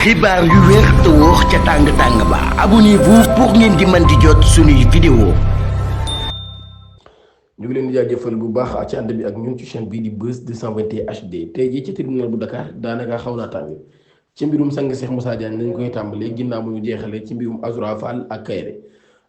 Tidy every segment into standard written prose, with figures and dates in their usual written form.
xibaar yu wér te wóor ca tàng ba abonnez-vous pour ngeen di mën di jot suñuy vidéo. ñu ngi leen di jaajëfal bu baax ci ànd bi ak ñun ci chaîne bii di Buzz 221 HD tey jii ci tribunal bu Dakar daanaka xaw naa tàng ci mbirum sang Cheikh Moussa Diagne lañ koy tàmbalee ginnaaw bu ñu jeexalee ci mbirum Azoura Fall ak Kairé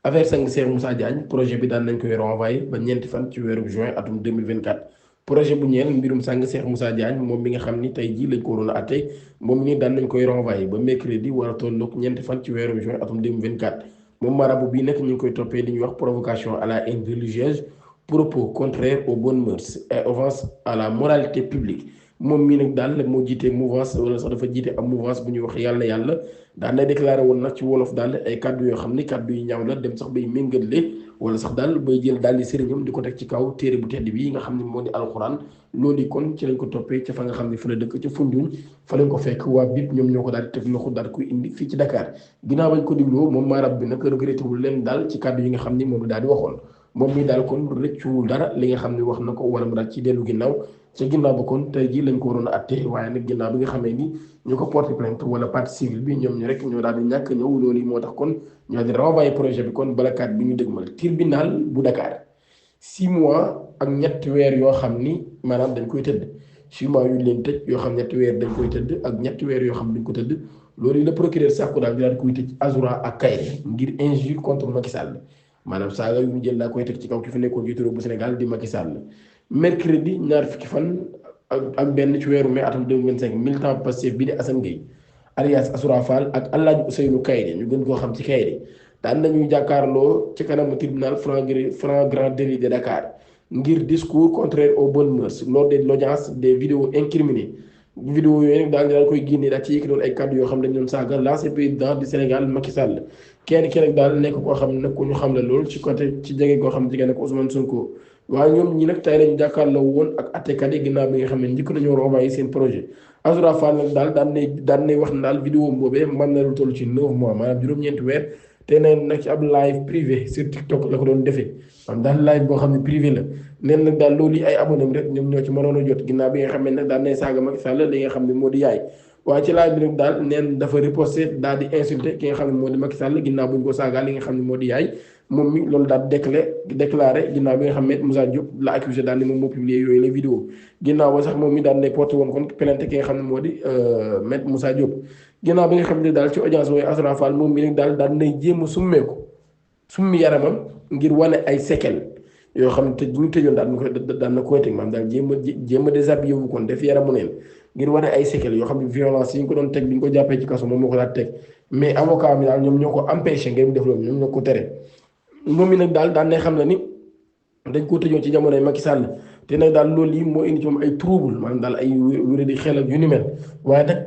affaire sang Cheikh Moussa Diagne projet bi daan nañ koy renvoyé ba ñeenti fan ci weeru juin atum 2024. projet bu ñeel mbirum sang Cheikh Moussa Diagne moom mi nga xam ni tey jii lañ ko waroon a àtte moom ni daan nañ koy renvoyé ba mercredi war a tolloog ñeenti fan ci weeru juin atum 2024 moom marabu bii nag ñu ngi koy toppee li ñuy wax provocation à la haine religieuse, propos contraires aux bonnes mœurs et offense à la moralité publique moom mii nag daal moo jiite mouvance wala sax dafa jiite am mouvance bu ñuy wax yàlla na yàlla daan nay déclaré woon nag ci wolof daal ay kàddu yoo xam ni kàddu yu ñaaw la dem sax bay méngale wala sax daal bay jël daal di sëriñam di ko teg ci kaw téere bu tedd bi nga xam ne moo di alxuraan loolu kon ci lañ ko toppee ca fa nga xam ne fa la dëkk ca Foundiougne fa lañ ko fekk waa BIP ñoom ñoo ko daal di teg loxo daal koy indi fii ci Dakar ginnaaw bañ ko digloo moom maarab bi nag regretté wul leen daal ci kàddu yi nga xam ni moom la daal di waxoon moom mi daal kon rëccuwul dara li nga xam ne wax na ko wala mu daal ci dellu ginnaaw ca ginnaaw ba kon tey jii lañ ko waroon a atte waaye nag ginnaaw bi nga xamee ni ñu ko porté plainte wala partie civile bi ñoom ñu rek ñoo daal di ñàkk ñëw loolu yi moo tax kon ñoo di renvoyé projet bi kon balakat bi ñu dëgmal tribunal bu Dakar 6 mois ak ñetti weer yoo xam ni maanaam dañ koy tëdd 6 mois yu leen tëj yoo xam ñetti weer dañ koy tëdd ak ñetti weer yoo xam dañ ko tëdd loolu yi la procureur sàkku daal di daal koy tëj Azoura ak Kairé ngir injure contre Macky Sall maanaam saaga yu mu jël daa koy teg ci kaw ki fi nekkoon jiitu réew bu Sénégal di Macky Sall mercredi ñaar fukki fan ak benn ci weeru mai atum 2025 militant Pastef bi di Assane Gueye alias Azoura Fall ak Alaaji Ousseynou Kairé ñu gën koo xam ci Kairé daan nañuy jàkkaarloo ci kanamu tribunal flagrant délit de Dakar ngir discours contraire aux bonnes mœurs lors de l'audience des vidéos incriminées vidéo yooyu nag daal koy génne daal ci yëkkatoon ay kàddu yoo xam ne dañ doon saaga l'ancien président du Sénégal Macky Sall kenn ki nag daal nekk koo xam ne nag ku ñu xam la loolu ci côté ci jege koo xam ne jege na ko Ousmane Sonko waaye ñoom ñi nag tey lañu jàkkaarloo woon ak attekat yi ginnaaw bi nga xam ne njëkk nañoo renvoyé seen projet Azoura Fall nag daal daan nay wax ne daal vidéo boobee mën na lu toll ci 9 mois maanaam juróom-ñeenti weer te neen nag ci ab live privé sur TikTok la ko doon defee maanaam daal live boo xam ne privé la neen nag daal loolu yi ay abonné rek ñoom ñoo ci mënoon a jot ginnaaw bi nga xam ne nag daal nay saaga Macky Sall li nga xam ne moo di yaay waaye ci live bi nag daal neen dafa riposté daal di insulté ki nga xam ne moo di Macky Sall ginnaaw bu ñu ko saaga li nga xam ne moo di yaay moom mi loolu daal déclaré ginnaaw bi nga xam ne Moussa Diop la accusé daal ni moom moo publié yooyu la vidéo ginnaaw ba sax moom mi daal ne porté woon kon plainte ki nga xam ne moo di maître Moussa Diop ginnaaw bi nga xam ne daal ci audience booy Azoura Fall moom mi nag daal nay jéem a summi yaramam ngir wane ay séquelles yoo xam ne te ñu tëjoon daan na koy teg maanaam daal jéem a déshabillé wu kon def yaramu neen ngir wane ay séquelles yoo xam ne violence yi ñu ko doon teg bi ñu ko jàppee ci kaso moom moo ko daal teg mais avocat mi daal ñoom ñoo ko empêché ngir mu def loolu ñoom ñoo ko tere moom mi nag daal daan nay xam la ni dañ koo tëjoon ci jamonoy Macky Sall te nag daal loolu yi moo indi ci moom ay trouble maanaam daal ay wéré di xel ak yu ni mel waaye nag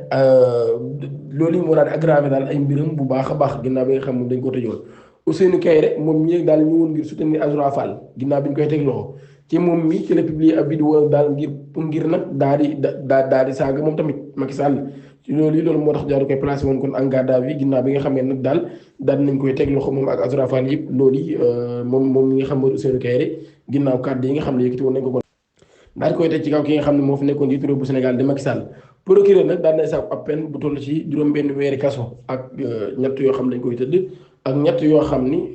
loolu yi moo daal di aggravé daal ay mbiram bu baax a baax ginnaaw bi nga xam moom dañ ko tëjoon Ousseynou Kairé moom mi daal ñu woon ngir soutenir Azoura Fall ginnaaw bi ñu koy teg loxo ci moom mi ci la publier ab vidéo daal ngir nag daal di saaga moom tamit Macky Sall ci loolu yi loolu moo tax jaaru koy placé woon kon en garde à vue ginnaaw bi nga xam ne nag daal nañ koy teg loxo moom ak Azoura Fall yëpp loolu yi moom mi nga xam ne Ousseynou Kairé ginnaaw kàddu yi nga xam ne yëkkati woon nañ ko kon daal di koy teg ci kaw ki nga xam ne moo fi nekkoon jiitu réew bu Sénégal di Macky Sall procureur nag daal nay sàkku ab peine bu toll ci juróom-benn weeri kaso ak ñett yoo xam ne dañ koy tëdd ak ñett yoo xam ni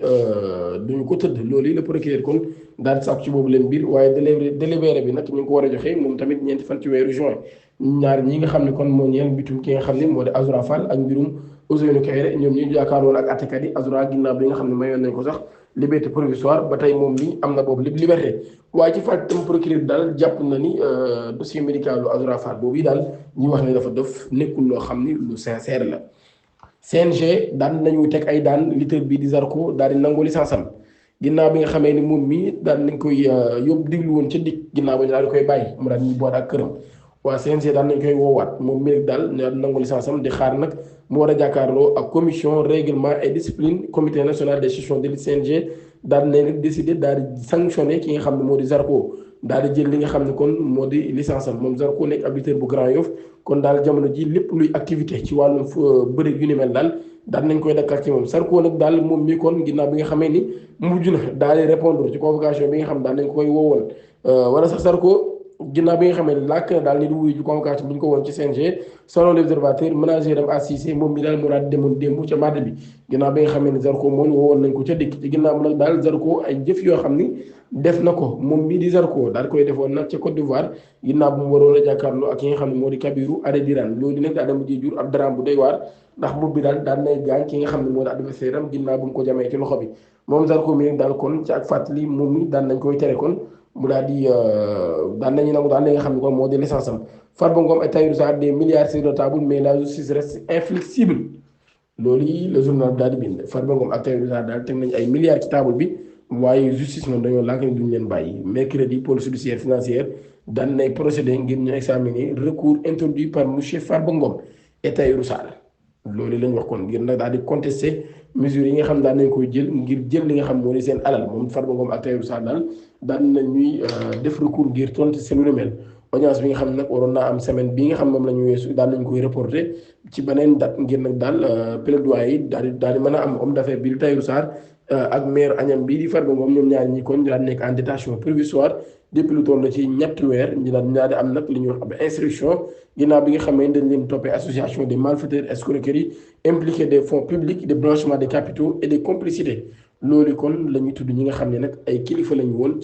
duñu ko tëdd loolu yi la procureur kon daal di sàkku ci boobu leen biir waaye délibéré bi nag ñu ngi ko war a joxe moom tamit ñeenti fan ci weeru juin ñaar ñi nga xam ne kon moo ñeel bitum ki nga xam ne moo di Azoura Fall ak mbirum Ousseynou Kairé ñoom ñu jàkkaaroon ak attekat yi Azoura ginnaaw bi nga xam ne mayoon nañ ko sax liberté provisoire ba tey moom mi am na boobu liberté waaye ci fàttali tam procureur daal jàpp na ni dossier médical lu Azoura Fall boobu yi daal ñuy wax ne dafa dof nekkul loo xam ni lu sincère la CNG daan nañu teg ay daan lutteur bi di Zarko daal di nangu licence am ginnaaw bi nga xamee ni moom mii daal nañ koy yóbbu diglu woon ca dig ginnaaw ba ñu daal di koy bàyyi mu daal ñuy boot ak këram waa CNG daan nañ koy woowaat moom mii daal nangu licence am di xaar nag mu war a jàkkaarloo ak commission règlement et discipline comité national des gestion de CNG daal nañ décidé daal di sanctionné ki nga xam ne moo di Zarko daal di jël li nga xam ne kon moo di licence am moom Zarko nekk arbitre bu Grand Yoff kon daal jamono ji lépp luy activité ci wàllum bëri yu ni mel daal nañ koy dakkal ci moom Zarko nag daal moom mii kon ginnaaw bi nga xamee ni mujj na daal di répondre ci convocation bi nga xam daal nañ koy woowoon wala sax Zarko ginnaaw bi nga xam ne làkk na daal ni di wuyu ju convocation bi ñu ko woon ci CNG selon l'observateur manager am Assise moom mi daal moo daal demoon démb ca mardi bi ginnaaw bi nga xam ne Zarko moom woowoon nañ ko ca dikk ci ginnaaw nag daal Zarko ay jëf yoo xam ni def na ko moom mii di Zarko daal koy defoon nag ca Côte d'Ivoire ginnaaw bu mu waroon a jàkkaarloo ak yi nga xam ne moo di Kabirou Adediran loolu nag daa dem ji jur ab drame bu doy waar ndax boobu bi daal daan nay gaañ ki nga xam ne moo di adversaire am ginnaaw bu mu ko jamee ci loxo bi moom Zarko mi nag daal kon ci ak fàttali moom mi daan nañ koy tere kon mu daal di daan nañu nangu daal li nga xam ne kon moo di licence am Farba Ngom et Tahirou Sarr des milliards sur la table mais la justice reste inflexible loolu yi le journal daal di bind Farba Ngom ak Tahirou Sarr daal teg nañu ay milliards ci table bi waaye justice moom dañoo lànk ni duñu leen bàyyi mercredi pôle judiciaire financière daan nay procédé ngir ñu examiner recours introduit par monsieur Farba Ngom et Tahirou Sarr loolu lañ wax kon ngir nag daal di contester mesures yi nga xam daan nañ koy jël ngir jël li nga xam moo di seen alal moom Farba Ngom ak Tahirou Sarr daal daan na ñuy def recours ngir tontu seen lu mel audience bi nga xam ne nag waroon naa am semaine bii nga xam moom la ñu weesu daan nañ koy reporter ci beneen date ngir nag daal plaidoyer yi daal di mën a am homme d'affaires bi di Tahirou Sarr ak maire Agnam bii di Farba Ngom ñoom ñaar ñi kon daan nekk en détention provisoire depuis lu toll ci ñetti weer ñu daal di am nag li ñuy wax ab instruction ginnaaw bi nga xam ne dañ leen toppee association des malfaiteurs escroquerie impliqué des fonds publics de blanchiment des capitaux et des complicités loolu kon la ñuy tudd ñi nga xam ne nag ay kilifa lañu woon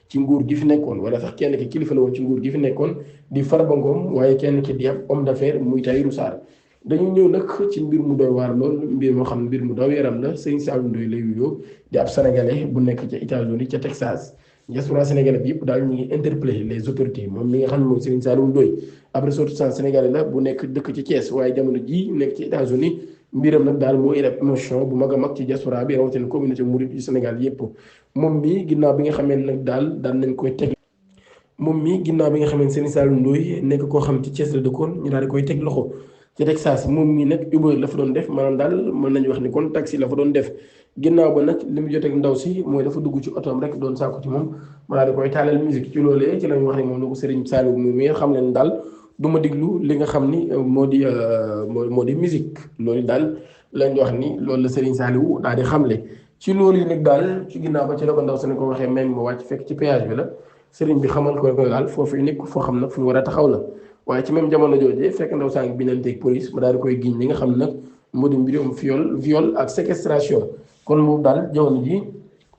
ci nguur gi fi nekkoon wala sax kenn ki kilifa la woon ci nguur gi fi nekkoon di Farba Ngom waaye kenn ki di ab homme d'affaires muy Tahirou Sarr dañu ñëw nag ci mbir mu doy waar lool mbir moo xam ne mbir mu daw yaram la Serigne Saliou Ndoye lay wuyoo di ab sénégalais bu nekk ca États-Unis ca Texas diaspora sénégalais bi yëpp daal ñu ngi interpellé les autorités moom mi nga xam ne moom Serigne Saliou Ndoye ab ressortissant sénégalais la bu nekk dëkk ci Thiès waaye jamono ji nekk ci États-Unis mbiram nag daal moo indi émotion bu mag a mag ci diaspora bi rawatina communauté mouride du Sénégal yëpp moom mi ginnaaw bi nga xamee nag daal daan nañ koy teg moom mi ginnaaw bi nga xamee Serigne Saliou Ndoye nekk koo xam ci Thiès la dëkkoon ñu daal di koy teg loxo ci Texas moom mii nag Uber la fa doon def maanaam daal mën nañu wax ni kon taxi la fa doon def ginnaaw ba nag li mu jotee ak ndaw si mooy dafa dugg ci otoom rek doon sàkku ci moom ma daal di koy taalal musique ci loolee ci lañu wax ne moom la ko Serigne Saliou mi xam leen daal du ma diglu li nga xam ni moo di musique loolu daal lañ wax ni loolu la Serigne Saliou daal di xamle ci loolu yi nag daal ci ginnaaw ba ci la ko ndaw si ne ko waxee même ma wàcc fekk ci péage bi la Serigne bi xamal ko daal foofu nekk foo xam nag fu ñu war a taxaw la waaye ci même jamono joojee fekk ndaw saa ngi bindanteeg police ma daal di koy giñ li nga xam nag moo di mbirum viol ak séquestration kon moom daal jamono ji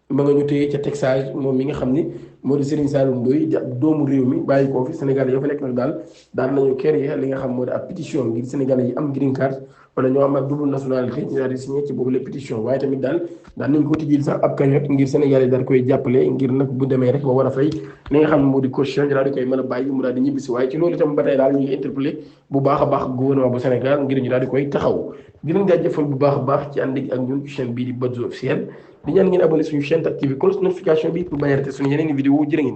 ma nga ñu téye ca Texas moom mi nga xam ni moo di Serigne Saliou Ndoye doomu réew mi bàyyi koo fi Sénégal yi fa nekk nag daal nañu créer li nga xam moo di ab pétition ngir Sénégalais yi am green card wala ñoo am ak double nationalité ñu daal di signé ci boobu la pétition waaye tamit daal nañ ko tijjil sax ab cagnotte ngir Sénégalais yi daal koy jàppale ngir nag bu demee rek ba war a fay li nga xam ne moo di caution ñu daal di koy mën a bàyyi mu daal di ñibbisi waaye ci loolu itam ba tey daal ñu ngi interpellé bu baax a baax gouvernement bu Sénégal ngir ñu daal di koy taxaw di leen jaajëfal bu baax a baax ci ànd ak ñun ci chaîne bii di Buzz Officiel di ñaan ngeen abonné suñu chaîne activé cloche notification bi pour bañ a rater suñu yeneen vidéo jërë ngeen